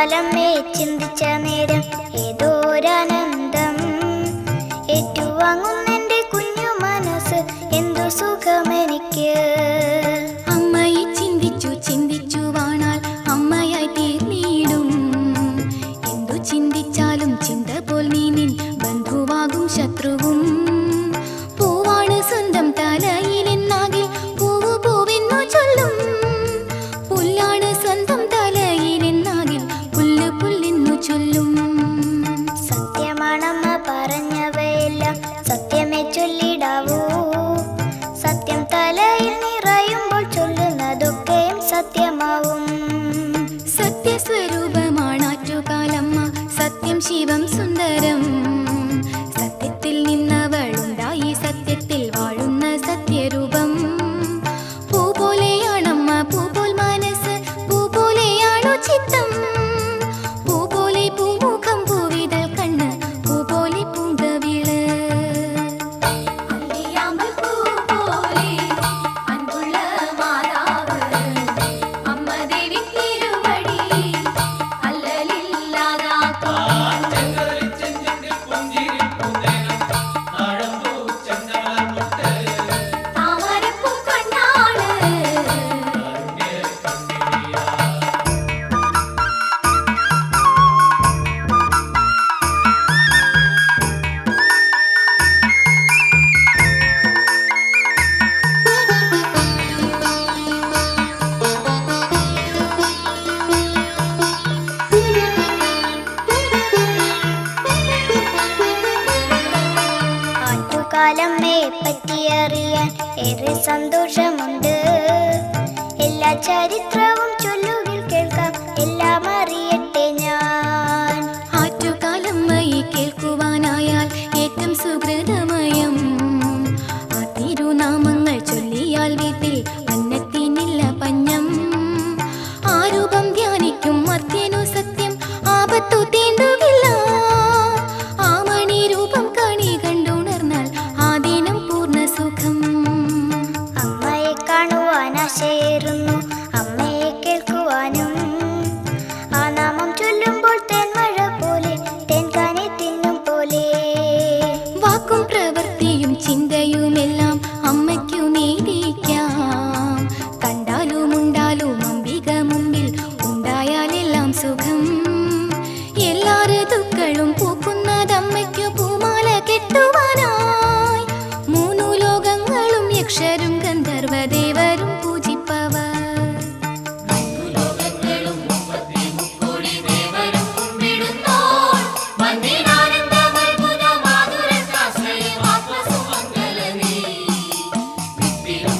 കാലമേ ചിന്തിച്ച നേരം ഏതോരാനന്ദം ഏറ്റുവാങ്ങുന്നെന്റെ കുഞ്ഞു മനസ്സ് എന്തു സുഖമെനിക്ക്. അമ്മയെ ചിന്തിച്ചു ചിന്തിച്ചു വാണാൽ അമ്മയായി തീർന്നിടും. എന്തു ചിന്തിച്ചാലും ചിന്ത പോൽ നീ നിൻ ബന്ധുവാകും ശത്രുവും. പൂവാണ് സ്വന്തം തലയിലെന്നാകിൽ പൂവു പൂവെന്നു ചൊല്ലും. പുല്ലാണ് സ്വന്തം തലയിലെന്നാകിൽ പുല്ല് പുല്ലെന്നു ചൊല്ലും. സത്യമാണമ്മ പറഞ്ഞവയെല്ലാം സത്യമേ ചൊല്ലിടാവൂ. സത്യം തലയിൽ നിറയുമ്പോൾ ചൊല്ലുന്നതൊക്കെയും സത്യമാവും. സത്യസ്വരൂപമാണാറ്റുകാലമ്മ, സത്യം ശിവം സുന്ദരം. സത്യത്തിൽ നിന്നവളുണ്ടായി സത്യത്തിൽ വാഴുന്ന സത്യരൂപം. പൂ പോലെയാണമ്മ, പൂ പോൽ മനസ്സ്, പൂ പോലെയാണു ചിത്തം. പൂ പോലെ പൂമുഖം, പൂവിതൾ കണ്ണ്, പൂ പോലെ പൂങ്കവിള്. അല്ലിയാമ്പൽ പൂ പോലെ അൻപുള്ള മാതാവ്, അമ്മ ദേവി തിരുവടി അല്ലലില്ലാതാക്കും. താമരപ്പൂ കണ്ണാണ് ആറ്റുകാലമ്മയെ പറ്റിയറിയാൻ ഏറെ സന്തോഷമുണ്ട്. എല്ലാ ചരിത്രവും ചൊല്ലുകിൽ കേൾക്കാം, എല്ലാം അറിയട്ടെ ഞാൻ. ആറ്റുകാലമ്മയെ കേൾക്കുവാനായാൽ ഏറ്റവും സുഹൃതമയം. ആ തിരുനാമങ്ങൾ ചൊല്ലിയാൽ വീട്ടിൽ അന്നത്തിനില്ല പഞ്ഞം. ആ രൂപം ധ്യാനിക്കും മർത്യനു സത്യം ആപത്തു തീണ്ടുകില്ല. ആ മണി രൂപം കണി കണ്ടുണർന്നാൽ ആ ദിനം പൂർണ്ണ സുഖം. അമ്മയെ കാണുവാൻ ആശയേറുന്നു, അമ്മയെ കേൾക്കുവാനും. ആ നാമം ചൊല്ലുമ്പോൾ തേന്മഴ പോലെ, തേൻകാനെ തിന്നും പോലെ. വാക്കും പ്രവൃത്തിയും ചിന്തയുമെല്ലാം അമ്മയ്ക്കു നേടിക്കാം. കണ്ടാലും ഉണ്ടാലും അംബിക മുമ്പിൽ ഉണ്ടായാലെല്ലാം സുഖം. എല്ലാ ഋതുക്കളും പൂക്കുന്നതമ്മയ്ക്കു പൂമാല കെട്ടുവാനായി. മൂന്നു ലോകങ്ങളും യക്ഷരും ഗന്ധർവദേവരും പൂജിപ്പവർ. ും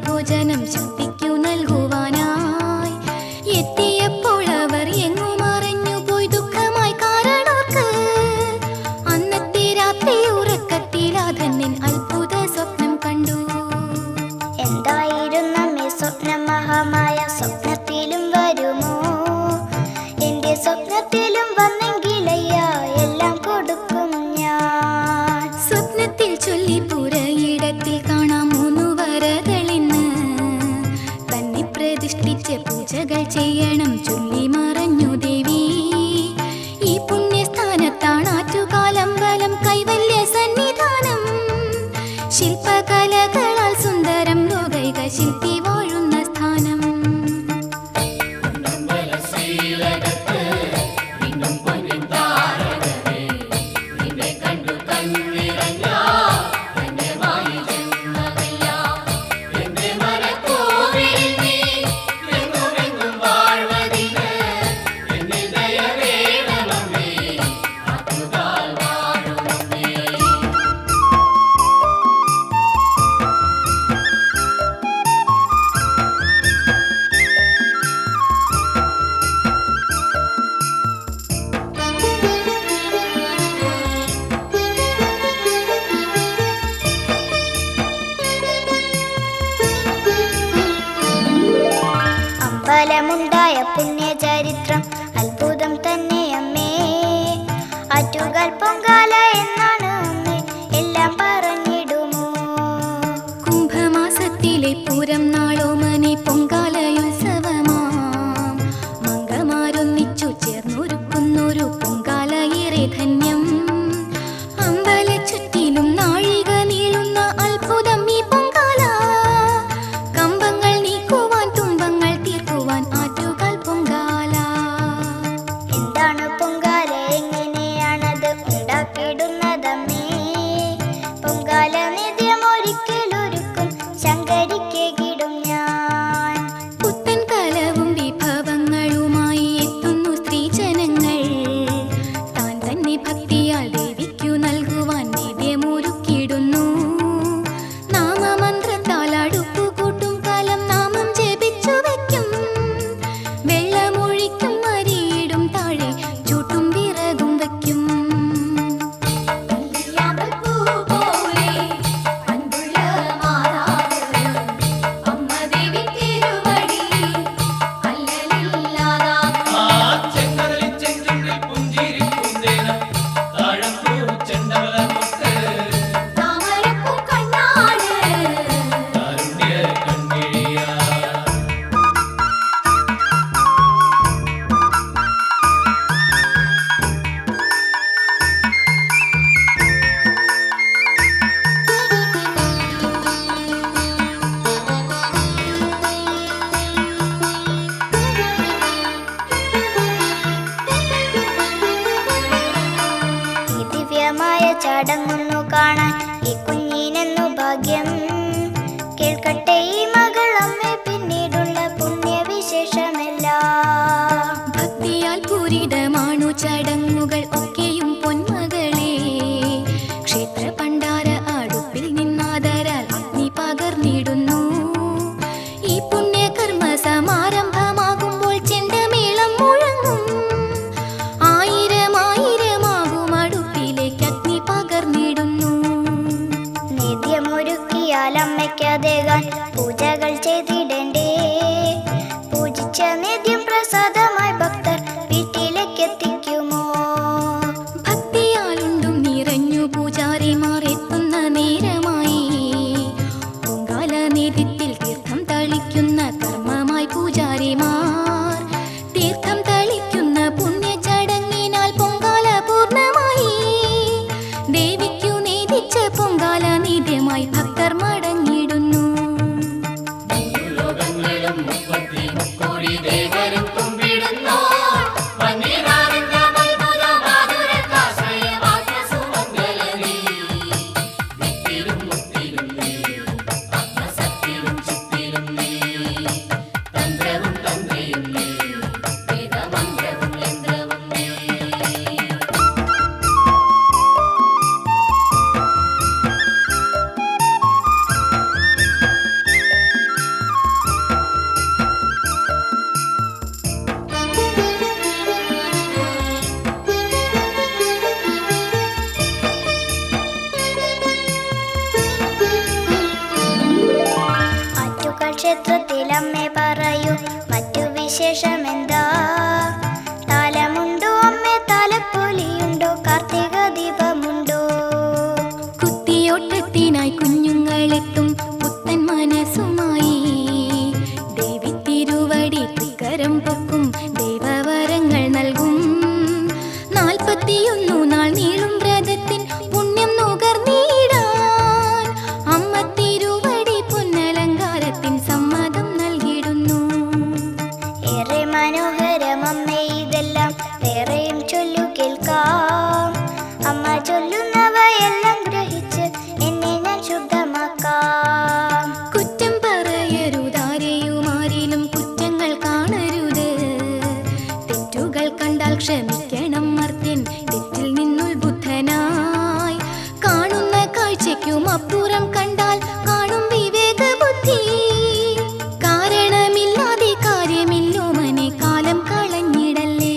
ഭോജനം ശക്തിക്കു നൽകുവാനായി എത്തിയപ്പോൾ അവർ എങ്ങു മറഞ്ഞു പോയി ദുഃഖമായി കാരണോർക്ക്. അന്നത്തെ രാത്രി ഉറക്കത്തിൽ അധന്യൻ അത്ഭുത സ്വപ്നം കണ്ടു. എന്തായിരുന്നമ്മേ സ്വപ്നം? മഹാമായ സ്വപ്നത്തിലും വരുമോ? എന്റെ സ്വപ്നത്തിലും വന്നെങ്കിലയ്യ എല്ലാം കൊടുക്കും ഞാൻ. സ്വപ്നത്തിൽ ചൊല്ലി പുരയിടത്തിൽ കാണാം 3 വരകളിന്ന്. തന്നെ പ്രതിഷ്ഠിച്ച് പൂജകൾ ചെയ്യണം ചൊല്ലി മറഞ്ഞു ദേവി. ഈ പുണ്യസ്ഥാനത്താണ് ആറ്റുകാലമ്പലം കൈവല്യ സന്നിധാനം. ശില്പകലകളാൽ സുന്ദരം ലോകൈക ശില്പി വാഴുന്ന സ്ഥാനം. ഫലമുണ്ടായ പുണ്യചരിത്രം അത്ഭുതം തന്നെ അമ്മേ. ആറ്റുകാൽ പൊങ്കാല എന്നാണ് അമ്മേ, എല്ലാം പറഞ്ഞിടുമോ? കുംഭമാസത്തിലെ പൂരം നാളോമനെ പൊങ്കാലയുത്സവമാം. മംഗമാരൊന്നിച്ചു ചേർന്നൊരുക്കുന്നൊരു പൊങ്കാല ഏറെ ധന്യം. അമ്പല ചുറ്റിലും നാഴിക നീളുന്ന അത്ഭുതം ഈ പൊങ്കാല. കമ്പങ്ങൾ നീക്കുവാൻ തുമ്പങ്ങൾ തീർക്കുവാൻ ആറ്റുകാൽ പൊങ്കാല. എന്താണ് പൊങ്കാല? എങ്ങനെയാണത് ഉണ്ടാക്കിയിടുന്നതമ്മേ? പൊങ്കാല നിത്യം ഒരിക്കലൊരുക്കും ശങ്കരിക്കിടും ഞാൻ. പുത്തൻ കലവും വിഭവങ്ങളുമായി എത്തുന്നു സ്ത്രീജനങ്ങൾ. താൻ തന്നെ ഭക്തിയാൽ ദേവിക്കു നൽകുവാൻ നിത്യമൊരുക്കിടുന്നു. നാമമന്ത്രത്താൽ അടുപ്പുകൂട്ടും കാലം നാമം ജപിച്ചു വയ്ക്കും. വെള്ളമൊഴിക്കും അരിയിടും താഴെ ചൂട്ടും വിറകും വയ്ക്കും. ഈ ദിവ്യമായ ചടങ്ങൊന്നു കാണാൻ ഈ കുഞ്ഞിനെന്നു ഭാഗ്യം. കേൾക്കട്ടെ ഈ മകൾ അമ്മേ പിന്നീടുള്ള പുണ്യവിശേഷമെല്ലാം. ഭക്തിയാൽ പൂരിതമാണു ചടങ്ങുകൾ ഒക്കെയും പൊന്മകളെ. ക്ഷേത്ര പണ്ടാര അടുപ്പിൽ നിന്നാദരാൽ അഗ്നി പകർന്നിടുന്നു. ഈ പുണ്യകർമ്മ സമാരംഭമാകുമ്പോൾ ചെണ്ടമേളം മുഴങ്ങും. 1000 അടുപ്പിലേക്ക് അഗ്നി പകർന്നിടുന്നു. നിത്യമൊരുക്കിയാൽ അമ്മയ്ക്കതേകാൻ പൂജകൾ ചെയ്തിടണ്ടേ. പൂജിച്ച നിത്യം പ്രസാദമായി ഭക്തർ വീട്ടിലേക്ക് എത്തിക്കുമോ? ഭക്തിയാലുണ്ടും നിറഞ്ഞു പൂജാരിമാർ എത്തുന്ന നേരമായി. പൊങ്കാല നേദ്യത്തിൽ തീർത്ഥം തളിക്കുന്ന കർമ്മമായി പൂജാരിമാർ. തീർത്ഥം തളിക്കുന്ന പുണ്യ ചടങ്ങിനാൽ പൊങ്കാല പൂർണ്ണമായി. ദേവിക്കു നേദിച്ച പൊങ്കാല നിത്യമായി ഭക്തർ മടങ്ങിടുന്നു. ക്ഷേത്രത്തിൽ അമ്മേ പറയൂ മറ്റു വിശേഷമെന്താ? താലമുണ്ടോ അമ്മേ, താലപ്പൊലിയുണ്ടോ, കാർത്തിക ദീപമുണ്ടോ? കുത്തിയോട്ടത്തിനായി കുഞ്ഞുങ്ങളെത്തും പുത്തൻ മനസ്സുമായി. ദേവി തിരുവടി തൃക്കരം പൊക്കും, ദൈവവരങ്ങൾ നൽകും. 41 നാൾ നീളും വ്രതത്തിൻ പുണ്യം നുകർന്നിടാൻ അമ്മ തിരുവടി പൊന്നലങ്കാരത്തിൻ സമ്മതം നൽകിയിടുന്നു. ഏറെ മനോഹരം അമ്മേ ഇതെല്ലാം, വേറെയും ചൊല്ലു കേൾക്കാം. അമ്മ ചൊല്ലുന്നവയെല്ലാം ഗ്രഹിച്ച് എന്നെ ഞാൻ ശുദ്ധമാക്കാം. കുറ്റം പറയരുതാരെയുമാരിലും കുറ്റങ്ങൾ കാണരുത്. തെറ്റുകൾ കണ്ടാൽ ക്ഷമിക്കണം മർത്യൻ, തെറ്റിൽ നിന്നുത്ബുദ്ധനായി. കാണുന്ന കാഴ്ചയ്ക്കും അപ്പുറം കണ്ടാൽ കാണും വിവേക ബുദ്ധി. കാരണമില്ലാതെ കാര്യമില്ലോ മനെ, കാലം കളഞ്ഞിടല്ലേ.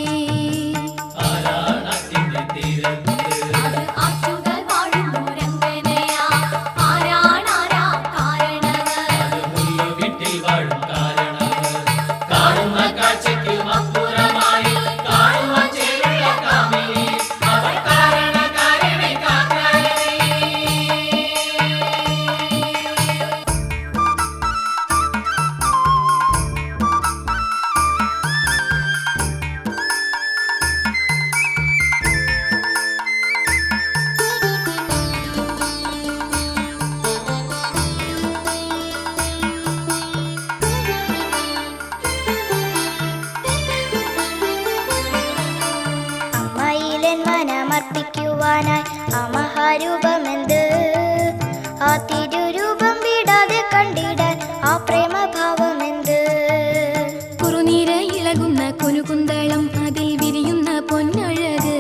അമ്മയിലെൻ മനമർപ്പിക്കുവാനായി ആ മഹാരൂപമെന്ത്? ആ തിരുരൂപം വിടാതെ കണ്ടിടാൻ ആ പ്രേമഭാവമെന്ത്? കുറുനീര ഇളകുന്ന കുനുകുന്തളം, അതിൽ വിരിയുന്ന പൊന്നഴക്.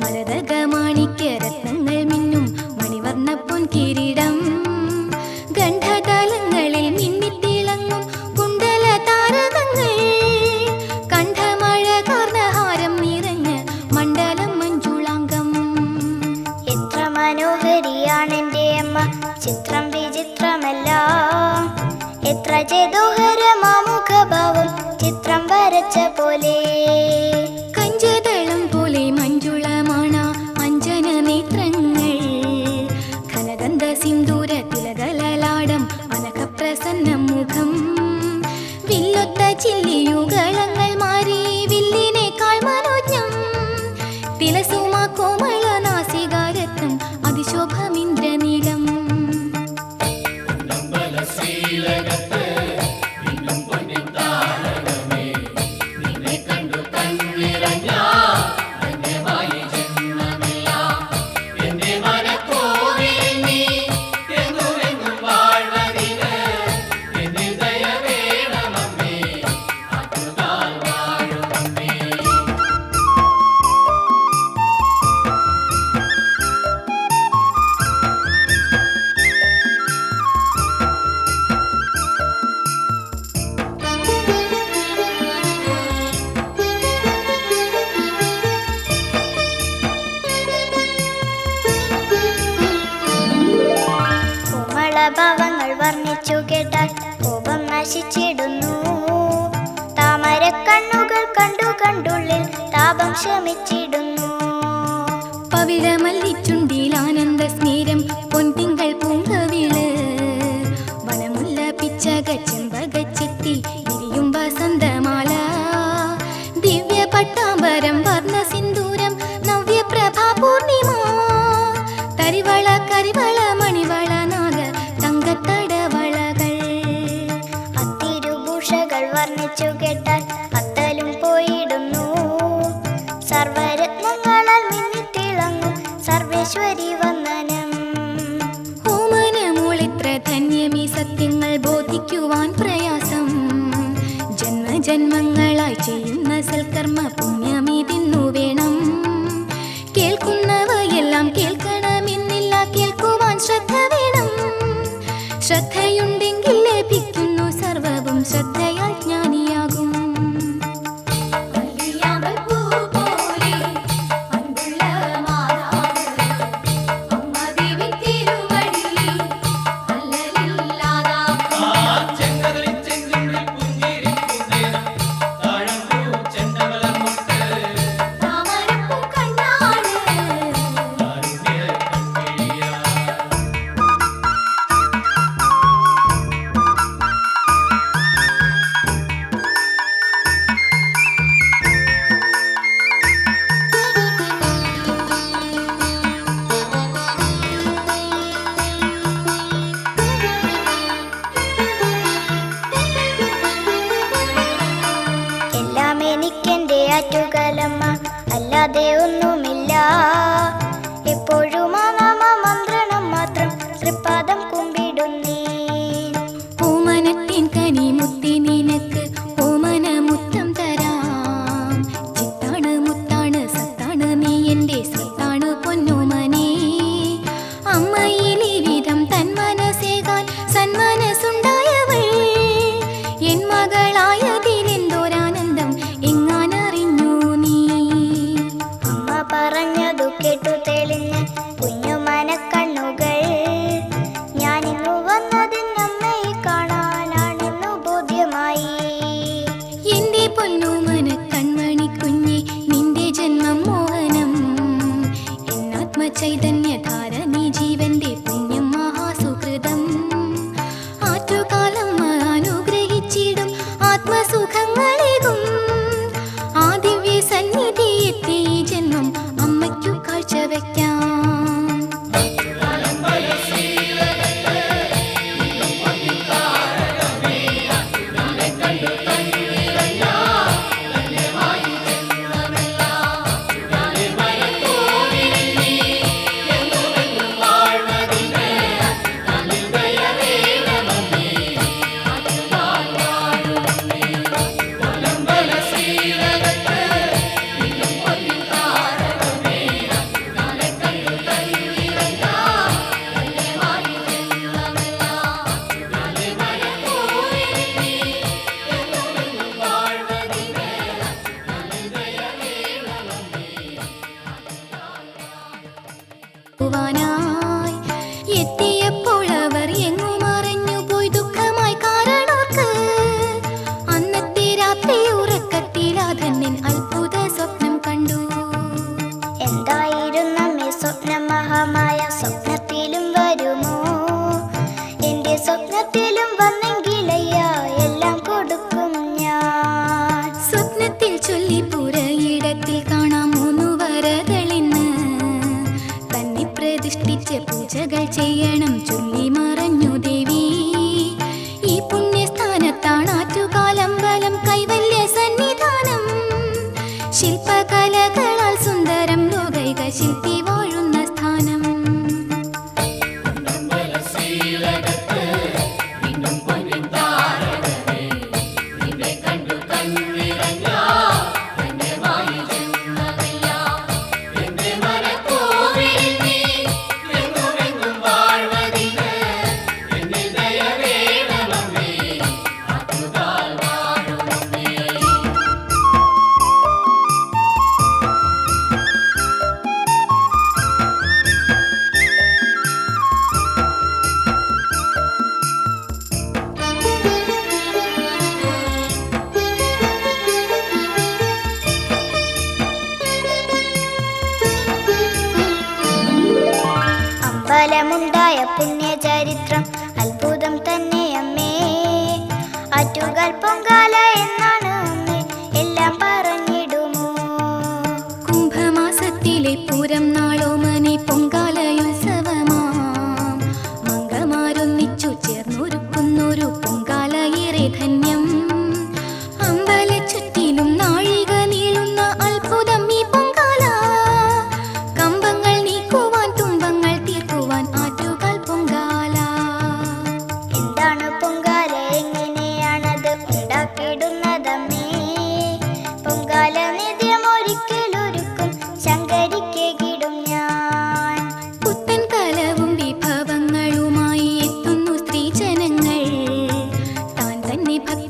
മരതക മാണിക്യ രത്നങ്ങൾ മിന്നും മണിവർണ്ണ പൊൻകിരീടം. ഗണ്ഡതലങ്ങളിൽ മിന്നിത്തിളങ്ങും കുണ്ടല താരകങ്ങൾ. കണ്ഠമഴ കാർണഹാരം നിറഞ്ഞ് മണ്ഡലം മഞ്ജുളാംഗം. എത്ര മനോഹരിയാണെന്റെ അമ്മ, ചിത്രം വിചിത്രമല്ല. എത്ര ചേതോഹരമാമുഖഭാവം, ചിത്രം വരച്ച പോലെ. കഞ്ചതളം പോലെ മഞ്ജുളമാണ് അഞ്ജന നേത്രങ്ങൾ. ഘനഗന്ധ സിന്ദൂര തിലകലലാടം, അനഘപ്രസന്ന മുഖം. വില്ലൊത്ത ചില്ലിയുകളങ്ങൾ മാറി വില്ലിനേക്കാൾ മനോജ്ഞം. തിലസുമ കോമള നാസികാരത്നം, അതിശോഭമിന്ദ്രനീലം. കോമളഭാവങ്ങൾ വർണ്ണിച്ചു കേട്ടാൽ കോപം നശിച്ചിടുന്നു. താമര കണ്ണുകൾ കണ്ടു കണ്ടുള്ളിൽ താപം ശമിച്ചിടുന്നു. പവിഴമല്ലിച്ചുണ്ടിൽ ആനന്ദ സ്നേരം, പൊൻതിങ്കൾ പൂങ്കവിള്. വനമുല്ല പിച്ചക ചെമ്പകച്ചെത്തി വിരിയും വസന്തമാല. ദിവ്യ പട്ടാമ്പരം വർണ്ണ സിന്ദൂരം, നവ്യപ്രഭാ പൂർണിമ. തരിവള കരിവള മണിവള നാഗ തങ്കത്തടവളകൾ. അത്തിരുഭൂഷകൾ വർണ്ണിച്ചു കേട്ടാൽ അത്തലും പോയിടുന്നു. സർവരത്നങ്ങളാൽ മിന്നിത്തിളങ്ങും സർവേശ്വരി വന്ദനം. ഓമനമൂളിത്ര ധന്യമീ സത്യങ്ങൾ ബോധിക്കുവാൻ പ്രയാസം. ജന്മജന്മങ്ങളായി ചെയ്യുന്ന സൽക്കർമ്മ പുണ്യമീതിന്നു വേണം. കേൾക്കുന്നവയെല്ലാം കേൾക്കണമെന്നില്ല, കേൾക്കുവാൻ ശ്രദ്ധ വേണം. ശ്രദ്ധയുണ്ടെങ്കിൽ ലഭിക്കുന്നു സർവവും, ശ്രദ്ധയാൽ ജ്ഞാനിയാകും. ജന്മ ആറ്റുകാലമ്മ അല്ലാതെ ഒന്നുമില്ല. എപ്പോഴും ആ നാമ മന്ത്രണം മാത്രം തൃപ്പാദം കുമ്പിടുന്നേ. ഓമനത്തിൻ കനിമുത്തി നിനക്ക് ഓമന മുത്തം തരാം. ചിത്താണ് മുത്താണ് സത്താണ് നീ എൻ്റെ സത്താണ് പൊന്നോമനേ. അമ്മയിലെ വിധം തൻ മനസ്സേകാൻ സന്മനസ്സുണ്ടായവൾ എൻ മകളായതിലെന്തോരാനന്ദം എങ്ങാനറിഞ്ഞു നീ. അമ്മ പറഞ്ഞതു കേട്ടു തെളിഞ്ഞ് കുഞ്ഞുമനക്കണ്ണുകൾ. ഞാനിന്നു വന്നതിനമ്മയെ കാണാനാണെന്നു ബോധ്യമായി. എന്റെ പൊന്നോമന കൺമണി കുഞ്ഞെ നിന്റെ ജന്മം മോഹനം. എന്നാത്മചൈതന്യധാര നീ ജീവന്റെ പുണ്യം മഹാസുഹൃതം. ആറ്റുകാലം അനുഗ്രഹിച്ചിടും ആത്മസുഖങ്ങളേകും. ആ ദിവ്യ സന്നിധി എത്തി ഈ ജന്മം അമ്മയ്ക്കു കാഴ്ചവെക്കാം. ായി എത്തിയപ്പോൾ അവർ എങ്ങു മറഞ്ഞു പോയി ദുഃഖമായി കാരണോർക്ക്. അന്നത്തെ രാത്രി ഉറക്കത്തിലാധന്യൻ അത്ഭുത സ്വപ്നം കണ്ടു. എന്തായിരുന്നമ്മേ സ്വപ്നം? മഹാമായ സ്വപ്നത്തിലും വരുമോ? എന്റെ സ്വപ്നത്തിലും വന്നെങ്കിലയ്യ എല്ലാം കൊടുക്കും ഞാൻ. സ്വപ്നത്തിൽ ചൊല്ലി പുരയിടത്തിൽ കാണാം 3 വരകളിന്ന്. തന്നെ പ്രതിഷ്ഠിച്ച് പൂജകൾ ചെയ്യണം ചൊല്ലി മറഞ്ഞു ദേവി. ഈ പുണ്യസ്ഥാനത്താണ് ആറ്റുകാലമ്പലം കൈവല്യ സന്നിധാനം. ശില്പകലകളാൽ സുന്ദരം ലോകൈക ശില്പി വാഴുന്ന സ്ഥാനം. അമ്പലമുണ്ടായ പുണ്യചരിത്രം അത്ഭുതം തന്നെ അമ്മേ. ആറ്റുകാൽ പൊങ്കാല എന്നാണ് അമ്മേ എല്ലാം പറഞ്ഞിടുമോ? കുംഭമാസത്തിലെ പൂരം നാളോമനെ പൊങ്കാലയുത്സവമാം. മംഗമാരൊന്നിച്ചു ചേർന്നൊരുക്കുന്നൊരു പൊങ്കാല ഏറെ ധന്യം. അമ്പല ചുറ്റിലും നാഴിക നീളുന്ന അത്ഭുതം ഈ പൊങ്കാല. കമ്പങ്ങൾ നീക്കുവാൻ തുമ്പങ്ങൾ തീർക്കുവാൻ ആറ്റുകാൽ പൊങ്കാല. എന്താണ് പൊങ്കാല? എങ്ങനെയാണത് ഉണ്ടാക്കിയിടുന്നതമ്മേ? പൊങ്കാല നിത്യം ഒരിക്കലൊരുക്കും ശങ്കരിക്കിടും ഞാൻ. പുത്തൻ കലവും വിഭവങ്ങളുമായി എത്തുന്നു സ്ത്രീജനങ്ങൾ. താൻ തന്നെ ഭക്തി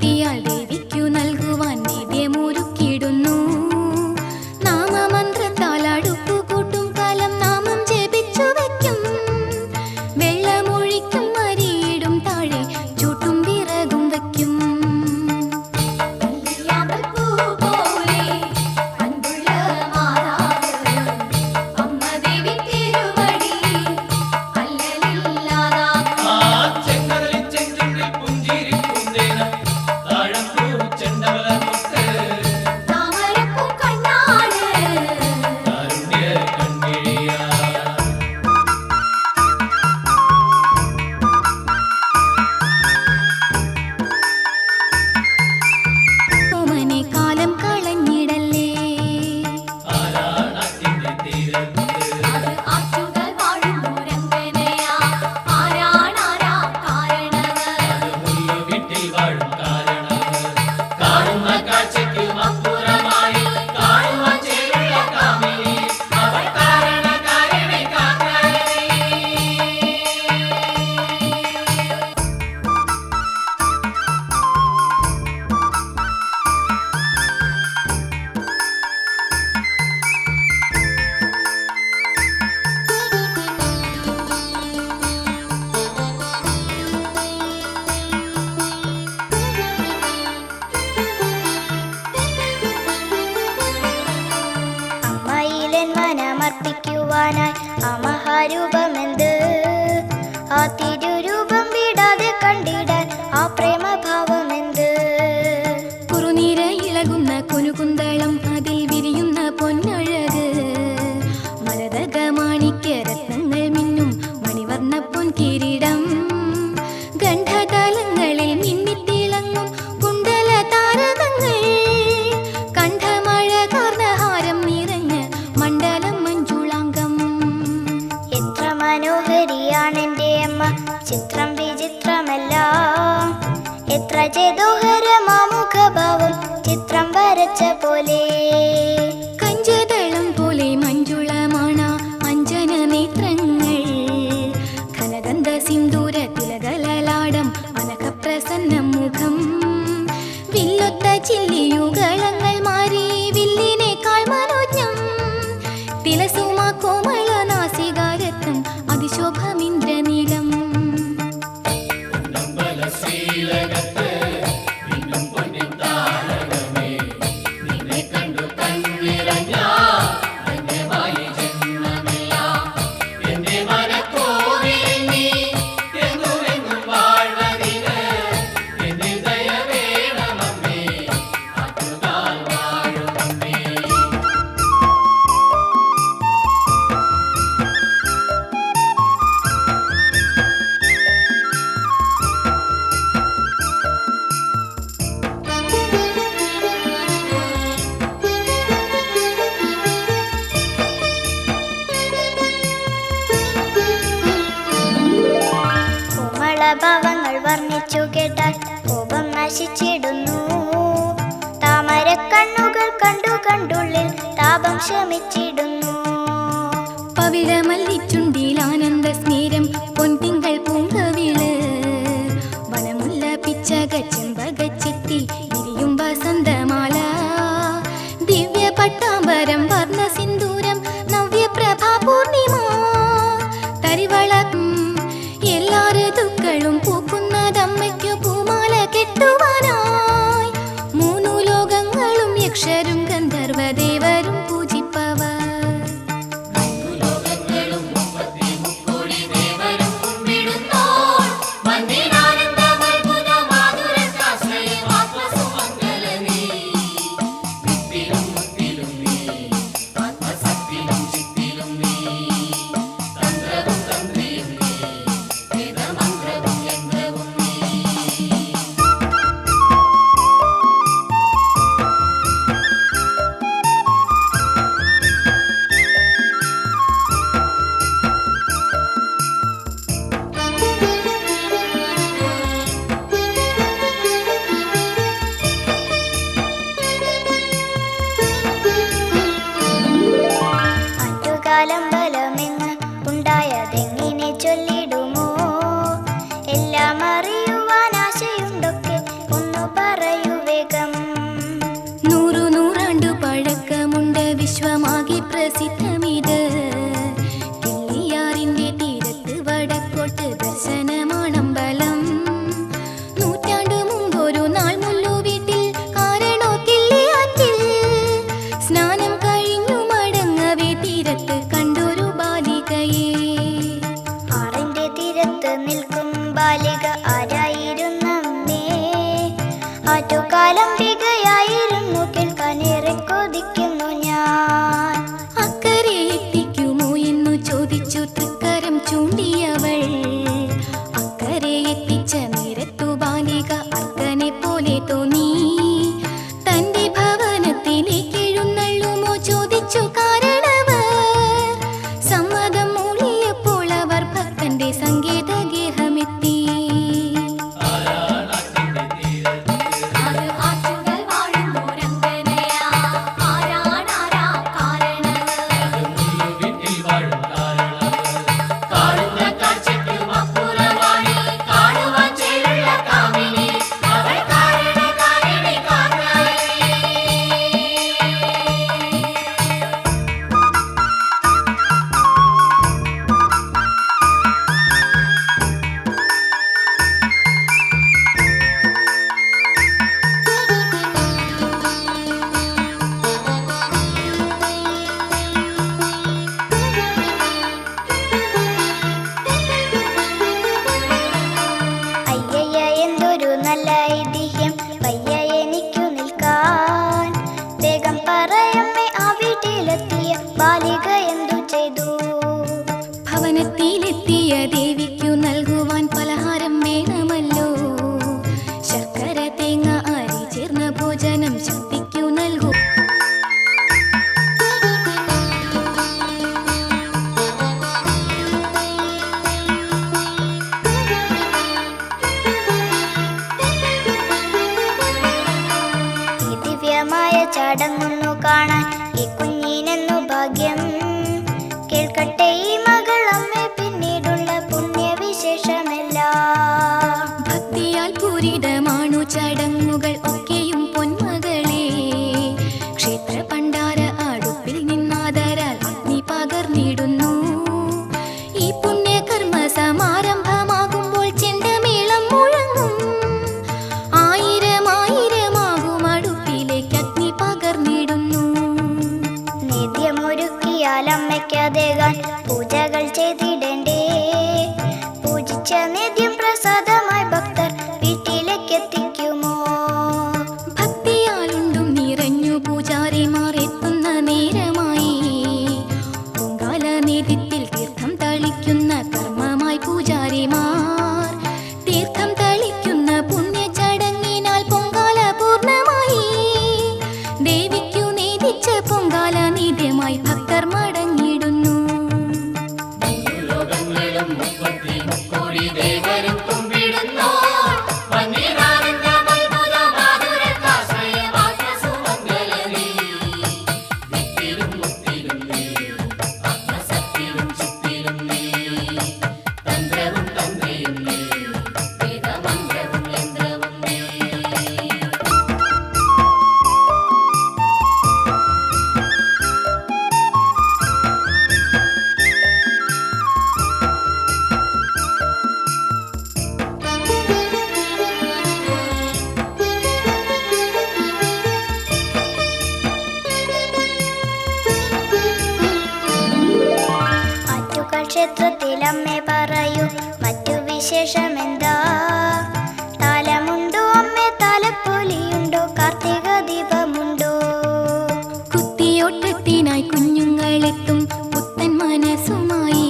മനമർപ്പിക്കുവാനായി ആ മഹാരൂപമെന്ത്, ആ തിരുരൂപം വിടാതെ കണ്ടിടാൻ ആ പ്രേമഭാവമെന്ത്. കുറുനീര ഇളകുന്ന കുനുകുന്തളം അതിൽ വിരിയുന്ന പൊന്നഴക്, മരതക മാണിക്യ രത്നങ്ങൾ മിന്നും മണിവർണ്ണ പൊൻ കിരീടം, ഗണ്ഡതലങ്ങളിൽ മിന്നിത്തിളങ്ങും കുണ്ടല താരകങ്ങൾ, കണ്ഠമഴ കാർന്നഹാരം നിറഞ്ഞ് മണ്ഡലം മഞ്ജുളാംഗം. എത്ര മനോഹരിയാണെൻ്റെ അമ്മ, ചിത്രം വിചിത്രമല്ല, എത്ര ചേതോഹരമാമുഖഭാവം ചിത്രം വരച്ച പോലെ. കഞ്ചതളം പോലെ മഞ്ജുളമാണ അഞ്ജന നേത്രങ്ങൾ, ഘനഗന്ധ സിന്ദൂര തിലകലലാടം അനഘപ്രസന്ന മുഖം, വില്ലൊത്ത ചില്ലിയുകളങ്ങൾ മാറി വില്ലിനേക്കാൾ മനോജ്ഞം, തിലസുമ കോമള നാസികാരത്നം അതിശോഭമിന്ദ്രനീലം. ഭാവങ്ങൾ വർണ്ണിച്ചു കേട്ടാൽ കോപം നശിച്ചിടുന്നു, താമര കണ്ണുകൾ കണ്ടു കണ്ടുള്ളിൽ താപം ശമിച്ചിടുന്നു. പവിഴമല്ലിച്ചുണ്ടിൽ ആനന്ദ സ്നേരം പൊൻതിങ്കൾ പൂങ്കവിള്, വനമുല്ല പിച്ചക ചെമ്പകച്ചെത്തി വിരിയും വസന്തമാല, ദിവ്യ പട്ടാമ്പരം വർണ്ണ സിന്ദൂരം നവ്യപ്രഭാ പൂർണിമ, തരിവള എല്ലാ ഋതുക്കളും പൂക്കുന്നതമ്മയ്ക്കു പൂമാല കെട്ടുവാനായി, മൂന്നു ലോകങ്ങളും യക്ഷരും ഗന്ധർവദേവരും പൂജിപ്പവർ. ബലമെന്ന് ഉണ്ടായതെങ്ങനെ ചൊല്ലിടുമോ, എല്ലാം അറിയുവാൻ ആശയുണ്ടൊക്കെ ഒന്നു പറയൂ വേഗം. നൂറു നൂറാണ്ടു പഴക്കമുണ്ട് വിശ്വമാകെ പ്രസിദ്ധമിത്, കിള്ളിയാറിന്റെ തീരത്ത് വടക്കോട്ട് ദർശനമാണമ്പലം, നൂറ്റാണ്ടു മുമ്പൊരു നാൾ മുല്ലു വീട്ടിൽ കാരണോ കിള്ളിയാറ്റിൽ, സ്നാനം കഴിഞ്ഞു മടങ്ങവേ തീരത്ത് കണ്ടൊരു ബാലികയെ. ആറിന്റെ തീരത്ത് നിൽക്കും ബാലിക ആരായിരുന്നമ്മേ, ആറ്റുകാലം വികയായിരുന്നു കേൾക്കാനേറെ കൊതിക്കുന്നു ഞാൻ. അക്കരെ എത്തിക്കുമോ എന്നു ചോദിച്ചു തൃക്കരം ചൂണ്ടിയവൾ, അക്കരെ എത്തിച്ച നേരത്തു ബാലിക അർക്കനെ പോലെ തോന്നി, തന്റെ ഭവനത്തിലേക്ക് എഴുന്നള്ളുമോ ചോദിച്ചു കാരണവർ, സമ്മതം മൂളിയപ്പോൾ അവർ ഭക്തന്റെ സങ്കേത ഗേഹമെത്തി. ആരാണാട്ടിന്റെ സുന്ദരമായ ചടങ്ങൊന്നു കാണാൻ ഈ കുഞ്ഞിനെന്നു ഭാഗ്യം. കേൾക്കട്ടെ ഈ മകൾ അമ്മേ പിന്നീടുള്ള പുണ്യവിശേഷമെല്ലാം. ഭക്തിയാൽ പൂരിതമാണു ചടങ്ങുകൾ ഒക്കെയും പൊന്മകളെ. ക്ഷേത്ര പണ്ടാര അടുപ്പിൽ നിന്നാദരാൽ അഗ്നി പകർന്നിടുന്നു. ഈ പുണ്യകർമ്മ സമാരംഭമാകുമ്പോൾ ചെണ്ടമേളം മുഴങ്ങും. ആയിരമായിരമാകും അടുപ്പിലേക്ക് അഗ്നി പകർന്നിടുന്നു. നേദ്യമൊരുക്കിയാൽ അമ്മയ്ക്കതേകാൻ പൂജകൾ ചെയ്തിടണ്ടേ. പൂജിച്ച നേദ്യം പ്രസാദമായി ഭക്തർ വീട്ടിലേക്ക് എത്തിക്കുമോ? ഭക്തിയാലുണ്ടും നിറഞ്ഞു പൂജാരിമാർ എത്തുന്ന നേരമായി. പൊങ്കാല നേദ്യത്തിൽ തീർത്ഥം തളിക്കുന്ന കർമ്മമായി പൂജാരിമാർ. തീർത്ഥം തളിക്കുന്ന പുണ്യ ചടങ്ങിനാൽ പൊങ്കാല പൂർണ്ണമായി. ദേവിക്കു നേദിച്ച പൊങ്കാല നേദ്യമായി ഭക്തർ മടങ്ങിടുന്നു. ക്ഷേത്രത്തിൽ അമ്മേ പറയൂ മറ്റു വിശേഷമെന്താ? താലമുണ്ടോ അമ്മേ, താലപ്പൊലിയുണ്ടോ, കാർത്തിക ദീപമുണ്ടോ? കുത്തിയോട്ടത്തിനായി കുഞ്ഞുങ്ങളെത്തും പുത്തൻ മനസ്സുമായി.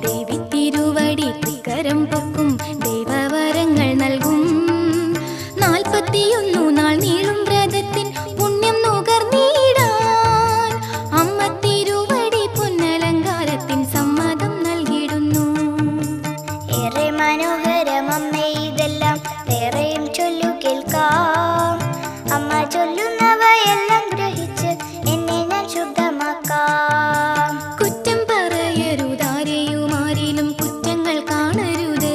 ദേവി തിരുവടി തൃക്കരം പൊക്കും, ദൈവവരങ്ങൾ നൽകും. 41 നാൾ നീളും വ്രതത്തിൻ പുണ്യം നുകർന്നിടാൻ അമ്മ തിരുവടി പൊന്നലങ്കാരത്തിൻ സമ്മതം നൽകിടുന്നു. ഏറെ മനോഹരം അമ്മേ ഇതെല്ലാം, വേറെയും ചൊല്ലു കേൾക്കാം. അമ്മ ചൊല്ലുന്നവയെല്ലാം ഗ്രഹിച്ച് എന്നെ ഞാൻ ശുദ്ധമാക്കാം. കുറ്റം പറയരുതാരെയുമാരിലും കുറ്റങ്ങൾ കാണരുത്.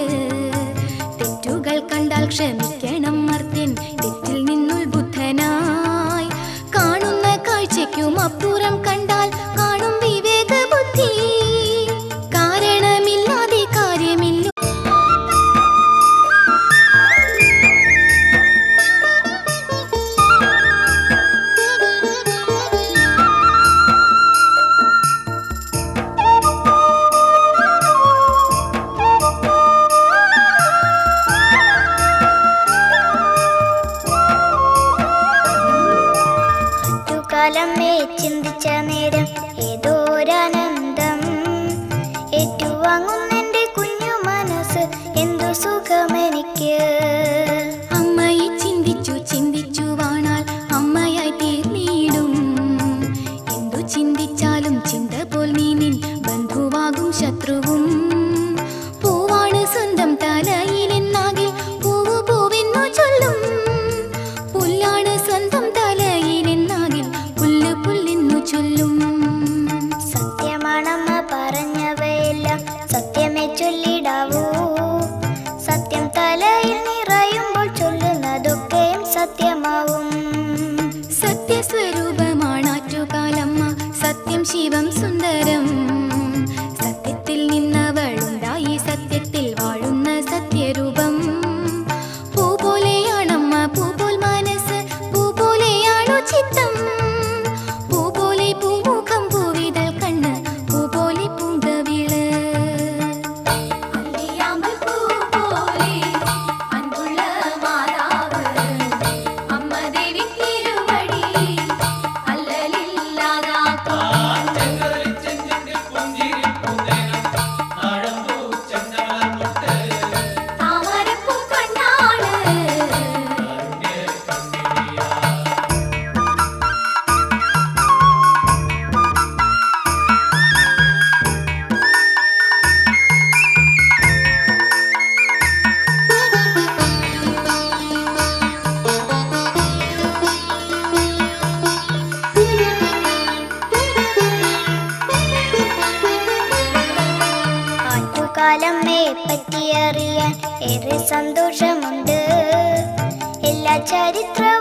തെറ്റുകൾ കണ്ടാൽ ക്ഷമിക്കണം മർത്യൻ, തെറ്റിൽ നിന്നുത്ബുദ്ധനായി. കാണുന്ന കാഴ്ചയ്ക്കും അപ്പുറം കണ്ടാൽ കാണും വിവേക ബുദ്ധി. കാരണമില്ലാതെ കാര്യമില്ല. കാലമേ ചിന്തിച്ച നേരം ഏതോരാനന്ദം. ഏറ്റുവാങ്ങുന്നെന്റെ കുഞ്ഞു മനസ്സ്, എന്തു സുഖമെനിക്ക്. അമ്മയെ ചിന്തിച്ചു ചിന്തിച്ചു വാണാൽ അമ്മയായി തീർന്നിടും. എന്തു ചിന്തിച്ചാലും ചിന്ത പോൽ നീ നിൻ ബന്ധുവാകും ശത്രുവും. പൂവാണ് സ്വന്തം തലയിലെന്നാകിൽ പൂവ് പൂവെന്നു ചൊല്ലും. പുല്ലാണ് സ്വന്തം തലയിലെന്നാകിൽ പുല്ല് പുല്ലെന്നു ചൊല്ലും. സത്യമാണമ്മ പറഞ്ഞവയെല്ലാം, സത്യമേ ചൊല്ലിടാവൂ. സത്യം തലയിൽ നിറയുമ്പോൾ ചൊല്ലുന്നതൊക്കെയും സത്യമാവും. സത്യസ്വരൂപമാണാറ്റുകാലമ്മ, സത്യം ശിവം സുന്ദരം. സത്യത്തിൽ നിന്നവളുണ്ടായി സത്യത്തിൽ വാഴുന്ന സത്യരൂപം. പൂ പോലെയാണമ്മ, പൂ പോൽ മനസ്സ്, പൂ പോലെയാണു ചിത്തം. പൂ പോലെ പൂമുഖം, പൂവിതൾ കണ്ണ്, പൂ പോലെ പൂങ്കവിള്. ചെങ്കലിൽ ചെഞ്ചിന്റെ പറ്റി അറിയാൻ ഏറെ സന്തോഷമുണ്ട്. എല്ലാ ചരിത്രവും